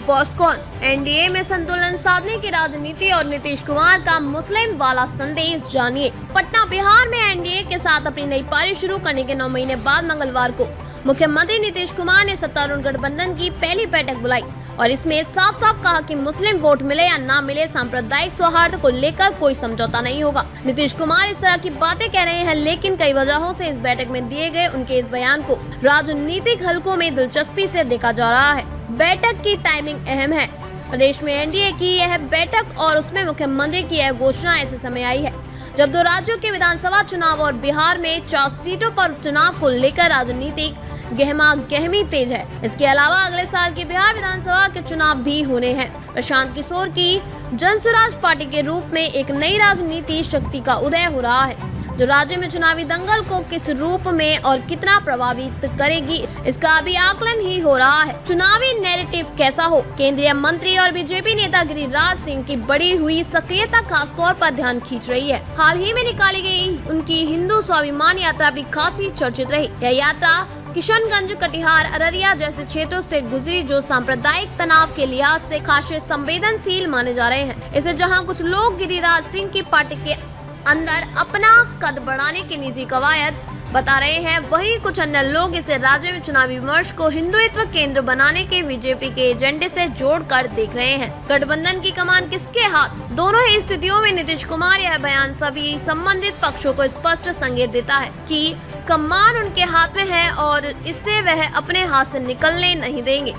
Boss कौन, NDA में संतुलन साधने की राजनीति और नीतीश कुमार का मुस्लिम वाला संदेश जानिए। पटना बिहार में एनडीए के साथ अपनी नई पारी शुरू करने के 9 महीने बाद मंगलवार को मुख्यमंत्री नीतीश कुमार ने सत्तारूढ़ गठबंधन की पहली बैठक बुलाई और इसमें साफ साफ कहा कि मुस्लिम वोट मिले या ना मिले, सांप्रदायिक सौहार्द को लेकर कोई समझौता नहीं होगा। नीतीश कुमार इस तरह की बातें कह रहे हैं, लेकिन कई वजहों से इस बैठक में दिए गए उनके इस बयान को राजनीतिक हलकों में दिलचस्पी से देखा जा रहा है। बैठक की टाइमिंग अहम है। प्रदेश में एनडीए की यह बैठक और उसमें मुख्यमंत्री की यह घोषणा ऐसे समय आई है जब 2 राज्यों के विधानसभा चुनाव और बिहार में 4 सीटों पर चुनाव को लेकर राजनीतिक गहमा-गहमी तेज है। इसके अलावा अगले साल के बिहार विधानसभा के चुनाव भी होने हैं। प्रशांत किशोर की जनसुराज पार्टी के रूप में एक नई राजनीति शक्ति का उदय हो रहा है, जो राज्य में चुनावी दंगल को किस रूप में और कितना प्रभावित करेगी, इसका अभी आकलन ही हो रहा है। चुनावी नैरेटिव कैसा हो, केंद्रीय मंत्री और बीजेपी नेता गिरिराज सिंह की बढ़ी हुई सक्रियता खास तौर पर ध्यान खींच रही है। हाल ही में निकाली गई उनकी हिंदू स्वाभिमान यात्रा भी खासी चर्चित रही। यह यात्रा किशनगंज, कटिहार, अररिया जैसे क्षेत्रों से गुजरी, जो सांप्रदायिक तनाव के लिहाज से खासे संवेदनशील माने जा रहे हैं। इसे जहां कुछ लोग गिरिराज सिंह की पार्टी के अंदर अपना कद बढ़ाने की निजी कवायद बता रहे हैं, वहीं कुछ अन्य लोग इसे राज्य में चुनावी विमर्श को हिंदुत्व केंद्र बनाने के बीजेपी के एजेंडे से जोड़कर देख रहे हैं। गठबंधन की कमान किसके हाथ? दोनों ही स्थितियों में नीतीश कुमार यह बयान सभी संबंधित पक्षों को स्पष्ट संकेत देता है कि कमान उनके हाथ में है और इससे वह अपने हाथ से निकलने नहीं देंगे।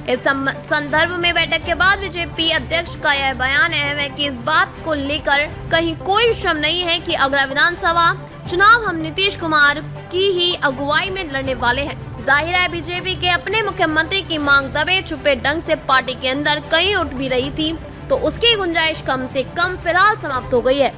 इस संदर्भ में बैठक के बाद बीजेपी अध्यक्ष का यह बयान अहम है कि इस बात को लेकर कहीं कोई शक नहीं है कि अगला विधानसभा चुनाव हम नीतीश कुमार की ही अगुवाई में लड़ने वाले हैं। जाहिर है बीजेपी के अपने मुख्यमंत्री की मांग दबे छुपे ढंग से पार्टी के अंदर कहीं उठ भी रही थी, तो उसकी गुंजाइश कम से कम फिलहाल समाप्त हो गई है।